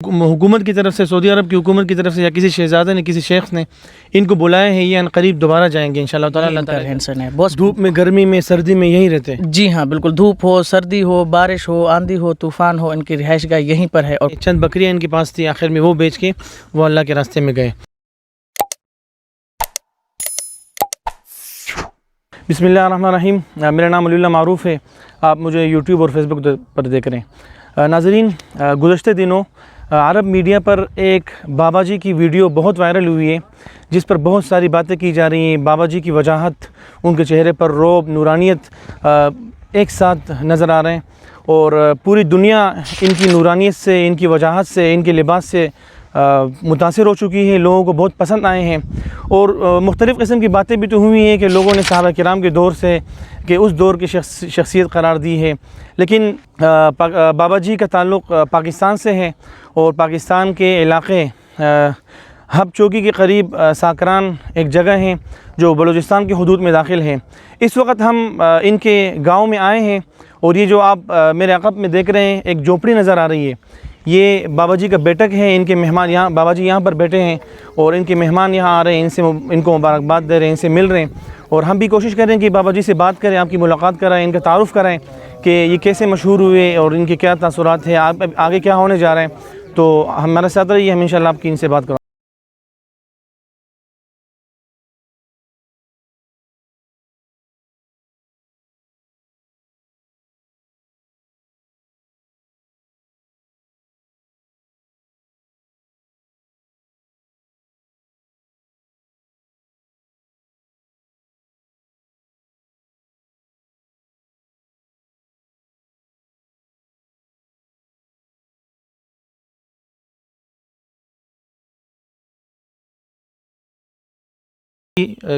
حکومت کی طرف سے, سعودی عرب کی حکومت کی طرف سے, یا کسی شہزادے نے, کسی شیخ نے ان کو بلایا ہے, یہ ان قریب دوبارہ جائیں گے انشاءاللہ تعالی؟ اللہ تعالی بہت دھوپ میں, گرمی میں, سردی میں یہیں رہتے ہیں؟ جی ہاں بالکل, دھوپ ہو, سردی ہو, بارش ہو, آندھی ہو, طوفان ہو, ان کی رہائش گاہ یہیں پر ہے. اور چند بکریاں ان کے پاس تھی, آخر میں وہ بیچ کے وہ اللہ کے راستے میں گئے. بسم اللہ الرحمن الرحیم. میرا نام علی اللہ معروف ہے, آپ مجھے یوٹیوب اور فیس بک پر دیکھ رہے ہیں. ناظرین, گزشتہ دنوں عرب میڈیا پر ایک بابا جی کی ویڈیو بہت وائرل ہوئی ہے, جس پر بہت ساری باتیں کی جا رہی ہیں. بابا جی کی وجاہت, ان کے چہرے پر رعب, نورانیت ایک ساتھ نظر آ رہے ہیں, اور پوری دنیا ان کی نورانیت سے, ان کی وجاہت سے, ان کے لباس سے متاثر ہو چکی ہے. لوگوں کو بہت پسند آئے ہیں, اور مختلف قسم کی باتیں بھی تو ہوئی ہیں کہ لوگوں نے صحابہ کرام کے دور سے, کہ اس دور کی شخصیت قرار دی ہے. لیکن بابا جی کا تعلق پاکستان سے ہے, اور پاکستان کے علاقے ہب چوکی کے قریب ساکران ایک جگہ ہے جو بلوچستان کی حدود میں داخل ہے. اس وقت ہم ان کے گاؤں میں آئے ہیں, اور یہ جو آپ میرے عقب میں دیکھ رہے ہیں ایک جھونپڑی نظر آ رہی ہے, یہ بابا جی کا بیٹک ہے. ان کے مہمان یہاں, بابا جی یہاں پر بیٹھے ہیں, اور ان کے مہمان یہاں آ رہے ہیں, ان کو مبارکباد دے رہے ہیں, ان سے مل رہے ہیں. اور ہم بھی کوشش کریں کہ بابا جی سے بات کریں, آپ کی ملاقات کرائیں, ان کا تعارف کرائیں کہ یہ کیسے مشہور ہوئے اور ان کے کیا تاثرات ہیں, آگے کیا ہونے جا رہے ہیں. تو ہمارے ساتھ رہیے, ہم انشاءاللہ آپ کی ان سے بات کریں.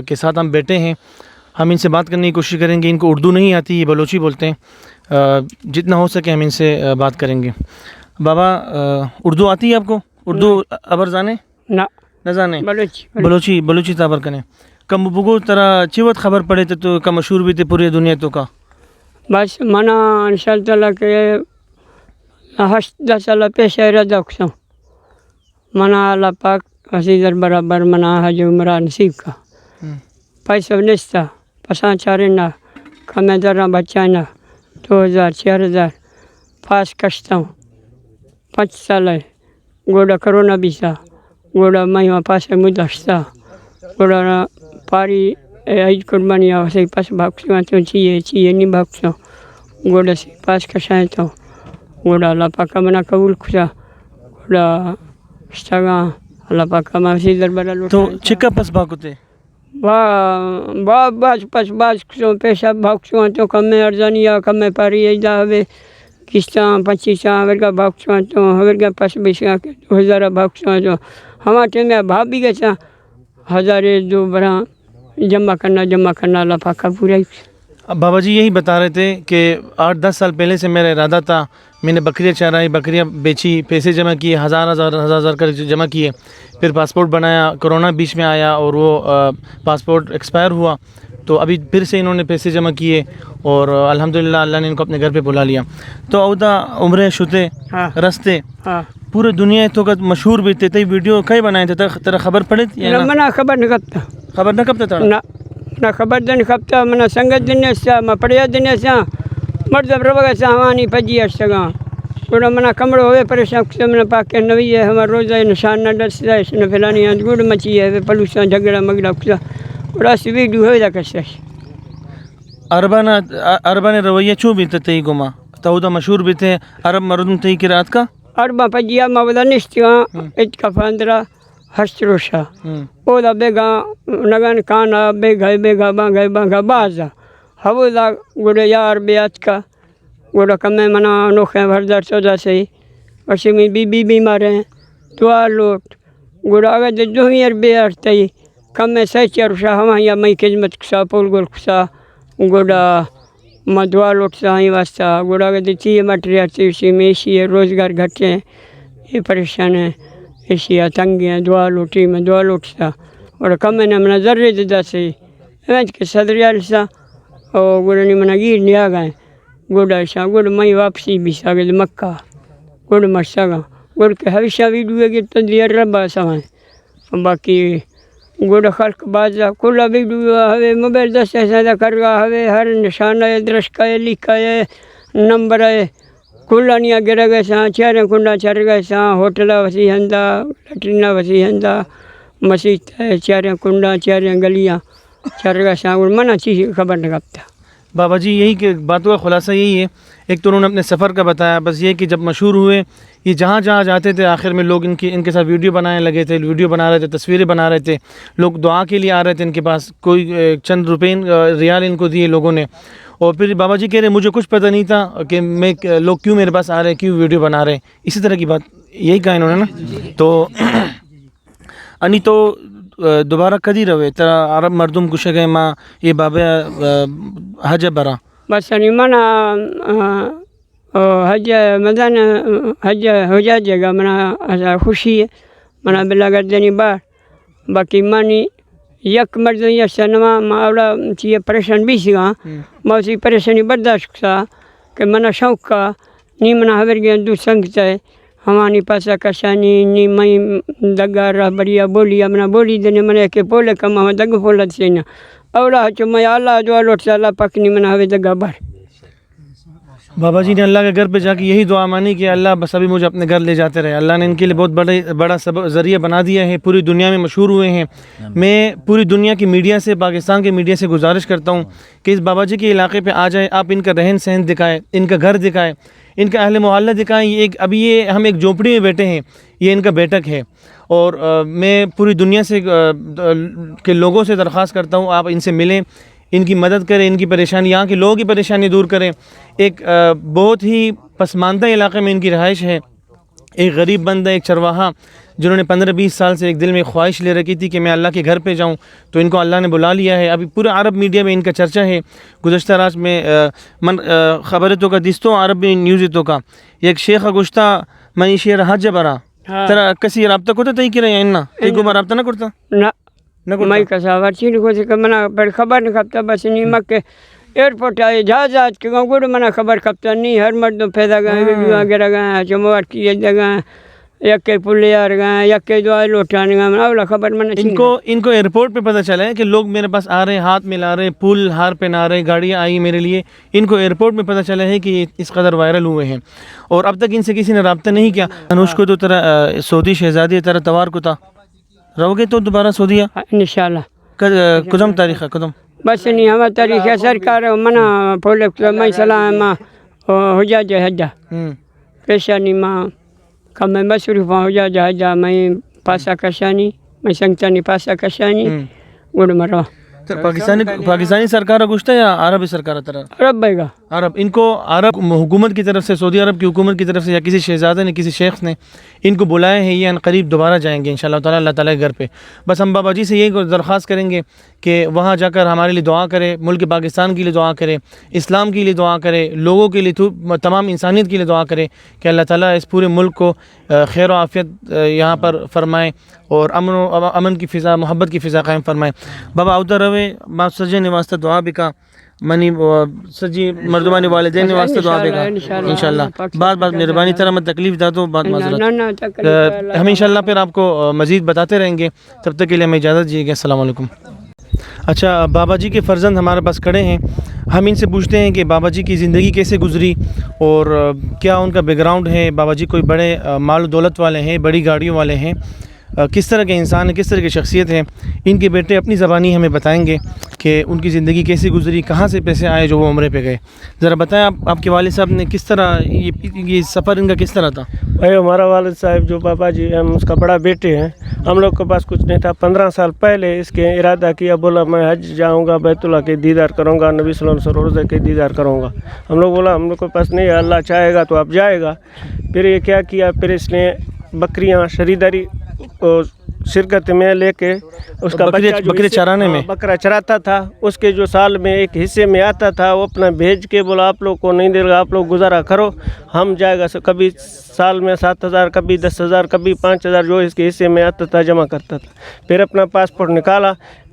کے ساتھ ہم بیٹھے ہیں, ہم ان سے بات کرنے کی کوشش کریں گے. ان کو اردو نہیں آتی, یہ بلوچی بولتے ہیں, جتنا ہو سکے ہم ان سے بات کریں گے. بابا, اردو آتی ہے آپ کو؟ اردو ابر زانے نہ زانے؟ بلوچی تابر کنے کم بگو ترا چیوت خبر پڑے تو کا مشہور بھی تھے پوری دنیا تو کا بس منا انشاءاللہ تعالیٰ کے 8-10 سال پیش ارادہ کسوں منا اللہ پاک عزیزر برابر منا حج عمرہ نصیب کا پیسہ نستا پسان چارنا کمیں درہ بچانا 2000-4000 پاس کشتاں 5 سال گوڑا کرونا بیسا گوڑا مہیمہ پاس مدشتا گوڑا پاری عید قربانی آوازی پاس بھاکسوں تو چیئے نہیں بھاکسوں گوڑا سی پاس کشائیں تو گوڑا اللہ پاک منا قبول کھا گوڑا اشتاگاں اللہ پاک منا عزیزر برا لوٹا تو چکا پس بھاکوتے باز کسوں پیشہ بھاکسوں تو کمیں ارزانیا کمیں پاری ایدہ ہوئے کستاں 25 ورگا بھاکسوں تو ورگا پاس بیشہ 2000 بھاکسوں تو ہمارے ٹیمیں بھاپ بھی گئے تھا 1000 دو برا جمع کرنا اللہ پاک کا پورا ہی. بابا جی یہی بتا رہے تھے کہ 8-10 سال پہلے سے میرا ارادہ تھا, میں نے بکریاں چرائی, بکریاں بیچی, پیسے جمع کیے, ہزار کر جمع کیے, پھر پاسپورٹ بنایا, کرونا بیچ میں آیا اور وہ پاسپورٹ ایکسپائر ہوا, تو ابھی پھر سے انہوں نے پیسے جمع کیے, اور الحمدللہ اللہ نے ان کو اپنے گھر پہ بلا لیا. تو اودا عمرے شتے رستے پورے دنیا تو کا مشہور بھی تھے, تی ویڈیو کئی بنائے تھے, تیرا خبر پڑے تھی؟ منا خبر نکبتا خبر نہ کب تھا نہ خبر دن کبتا منا سنگت دن سا ما پڑیا دن سا مرد ربگا سا ہمانی پجی اشتگاں گوڑا منا کمڑ ہوئے پریشان کسا منا پاک نوی ہے ہمارا روزہ نشان نہ ڈرستا ہے سن فلانی آن گوڑ مچی ہے پلوسا جھگڑا مگڑا کسا گوڑا سی ویڈیو ہوئے دا کسا عربان رویہ چوں بھی تھی گما تو مشہور بھی تھے عرب مردم تھی قرات کا عربہ پجیا ما ودا نشتگاں اتکا فاندرہ ہشتروشا اودا بیگا نگان کانا بیگا بانگا بازا ہودا گوڑا یار بیات کا گوڑا کمیں منا نوخیں بھردار سودا سے وشی میں بی بیمار ہیں دعا لوٹ گوڑا اگر دوہیر بیار تی کمیں سیچر شاہ ہمیں یا میں خدمت کسا پول گول کسا گوڑا ما دعا لوٹ سا ہی واسطہ گوڑا اگر چیئے مٹریار تی اسی میں اسی روزگار گھٹیں یہ پریشان ہیں اسی تنگی ہیں دعا لوٹی میں دعا لوٹ سا اور کمیں نہ ذرے ددا سے ایونٹ کے صدریال سا اور گوڑا نہیں منا گیر نہیں آگئے گوڑا شاہ گوڑا میں واپسی بھی ساگل مکہ گوڑا مرساگا گڑ کے ہمیشہ ویڈیو کی تدیر ربا سمائے باقی گڑ خلق بازا کلا ویڈیو ہوئے موبائل دست ایسا کرگا ہوئے ہر نشانہ درشکا ہے لکھا ہے نمبر ہے کلا نیا گرا گئے ساں چہرے کنڈا چڑھ گئے ساں ہوٹل وسیع ہندا لٹرینا وسیع ہندا مسجد ہے چہرے کنڈا چہرے گلیاں چڑھ گئے ساں منع چیز خبر نہ کپتا بابا جی یہی کہ باتوں کا خلاصہ یہی ہے. ایک تو انہوں نے اپنے سفر کا بتایا, بس یہ کہ جب مشہور ہوئے یہ جہاں جہاں جاتے تھے آخر میں لوگ ان کے ساتھ ویڈیو بنانے لگے تھے, ویڈیو بنا رہے تھے, تصویریں بنا رہے تھے, لوگ دعا کے لیے آ رہے تھے ان کے پاس, کوئی چند روپے ریال ان کو دیے لوگوں نے. اور پھر بابا جی کہہ رہے مجھے کچھ پتہ نہیں تھا کہ لوگ کیوں میرے پاس آ رہے ہیں, کیوں ویڈیو بنا رہے ہیں, اسی طرح کی بات یہی کہا انہوں نے نا. تو انی تو دوبارہ کدی روے ترا عرب مردم گوشے گئے ماں یہ بابا حج برا بس نہیں منا حج مدن حج ہو جائے گا منا خوشی ہے منا بلا گردنی بار باقی مانی یک مرد یا سنما ماوڑا چیئے پریشان بھی سیگا موسی پریشانی برداشت سا کہ منا شوق کا نی منا حبر گیا دو سنگتا ہے ہمانی پاسا کشانی نی مئی دگا رہ بڑیا بولی منا بولی دینے منا کہ پولے کم ہم دگ پولت سینا اوڑا چو میں اللہ دعا لوٹ سے اللہ پاک نی منا ہوئے دگا بار. بابا جی نے اللہ کے گھر پہ جا کے یہی دعا مانی کہ اللہ بس ابھی مجھے اپنے گھر لے جاتے رہے. اللہ نے ان کے لیے بہت بڑا ذریعہ بنا دیا ہے, پوری دنیا میں مشہور ہوئے ہیں. میں پوری دنیا کی میڈیا سے, پاکستان کے میڈیا سے گزارش کرتا ہوں کہ اس بابا جی کے علاقے پہ آ جائیں, آپ ان کا رہن سہن دکھائیں, ان کا گھر دکھائیں, ان کا اہل محلہ دکھائیں. ابھی یہ ہم ایک جھونپڑی میں بیٹھے ہیں, یہ ان کا بیٹک ہے. اور میں پوری دنیا سے کے لوگوں سے درخواست کرتا ہوں آپ ان سے ملیں, ان کی مدد کریں, ان کی پریشانی, یہاں کے لوگوں کی پریشانی دور کریں. ایک بہت ہی پسماندہ علاقے میں ان کی رہائش ہے. ایک غریب بندہ, ایک چرواہا جنہوں نے 15-20 سال سے ایک دل میں خواہش لے رکھی تھی کہ میں اللہ کے گھر پہ جاؤں, تو ان کو اللہ نے بلا لیا ہے. ابھی پورے عرب میڈیا میں ان کا چرچا ہے. گزشتہ رات میں خبرتوں کا دستوں عرب نیوزتوں کا ایک شیخ گشتہ منی شیر حج برا ترا کسی رابطہ کو تو کی رہے ہیں ایک بار رابطہ نہ کرتا میں کسا چین کو منا پر خبر نہیں کھپتا بس نہیں مکے ایئرپورٹ آئے جہاز آج کے گاؤں گوڑ منا خبر کھپتا نہیں ہر مردوں پیدا گئے ویڈیو وغیرہ گئے چموار کیے جگہ یک کے پلے آ گئے یک کے دعائیں لوٹانے گئے منا اولا خبر منا ان کو ایئرپورٹ پہ پتہ چلا ہے کہ لوگ میرے پاس آ رہے ہیں, ہاتھ ملا رہے, پھول ہار پہنا رہے, گاڑیاں آئی میرے لیے. ان کو ایئرپورٹ میں پتہ چلا ہے کہ اس قدر وائرل ہوئے ہیں اور اب تک ان سے کسی نے رابطہ نہیں کیا. انوش کو تو طرح سعودی شہزادی طرح توار کو تھا رہو گے تو دوبارہ سعودیہ انشاءاللہ کدم تاریخ ہے کدم بس نہیں ہمارا تاریخ ہے سرکار منا پولک میں سلام ہو جا جائے حجا پیشانی ماں کم میں مصروف ہو جا جا حجا میں پاسا کشانی میں سنگتانی پاسا کشانی گڑ مروا. پاکستانی سرکار گوشتا یا عربی سرکار طرح عرب بھائی گا عرب ان کو عرب حکومت کی طرف سے, سعودی عرب کی حکومت کی طرف سے یا کسی شہزادے نے, کسی شیخ نے ان کو بلائے ہیں, یہ ان قریب دوبارہ جائیں گے انشاءاللہ تعالی اللہ تعالی کے گھر پہ. بس ہم بابا جی سے یہی درخواست کریں گے کہ وہاں جا کر ہمارے لیے دعا کرے, ملک پاکستان کے لیے دعا کرے, اسلام کے لیے دعا کرے, لوگوں کے لیے, تمام انسانیت کے لیے دعا کرے کہ اللہ تعالیٰ اس پورے ملک کو خیر و عافیت یہاں پر فرمائے اور امن کی فضا, محبت کی فضا قائم فرمائے. بابا اوتر روے ماں سجے نے واسطہ دعا بھی کا منی سجی مردمانی والدین نے واسطہ دعا بھی کا انشاءاللہ. بات مہربانی طرح میں تکلیف دا تو بات معذرت, ہم انشاءاللہ پھر آپ کو مزید بتاتے رہیں گے. تب تک کے لیے ہمیں اجازت دیجیے گا. السلام علیکم. اچھا, بابا جی کے فرزند ہمارے پاس کھڑے ہیں, ہم ان سے پوچھتے ہیں کہ بابا جی کی زندگی کیسے گزری اور کیا ان کا بیک گراؤنڈ ہے. بابا جی کوئی بڑے مال و دولت والے ہیں, بڑی گاڑیوں والے ہیں, کس طرح کے انسان ہیں, کس طرح کی شخصیت ہے. ان کے بیٹے اپنی زبانی ہمیں بتائیں گے کہ ان کی زندگی کیسی گزری, کہاں سے پیسے آئے جو وہ عمرے پہ گئے. ذرا بتائیں آپ کے والد صاحب نے کس طرح یہ سفر ان کا کس طرح تھا. بھائی ہمارا والد صاحب جو بابا جی ہم اس کا بڑا بیٹے ہیں, ہم لوگ کے پاس کچھ نہیں تھا. 15 سال پہلے اس کے ارادہ کیا, بولا میں حج جاؤں گا, بیت اللہ کے دیدار کروں گا, نبی صلی اللہ علیہ وسلم روزے کے دیدار کروں گا. ہم لوگ بولا ہم لوگ کے پاس نہیں ہے, اللہ چاہے گا تو آپ جائے گا. پھر یہ کیا کیا, پھر اس نے بکریاں شریداری شرکت میں لے کے اس کا بکرے چرانے میں بکرا چراتا تھا. اس کے جو سال میں ایک حصے میں آتا تھا وہ اپنا بھیج کے بولا آپ لوگ کو نہیں دے گا, آپ لوگ گزارا کرو, ہم جائے گا. کبھی سال میں 7,000, کبھی 10,000, کبھی 5,000 جو اس کے حصے میں آتا تھا جمع کرتا تھا. پھر اپنا پاسپورٹ نکالا,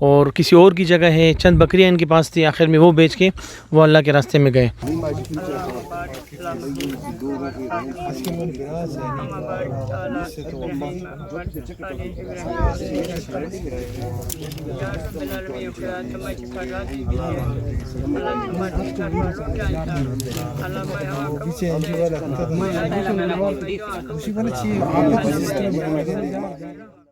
اور کسی اور کی جگہ ہے, چند بکریاں ان کے پاس تھی, آخر میں وہ بیچ کے وہ اللہ کے راستے میں گئے. اللہ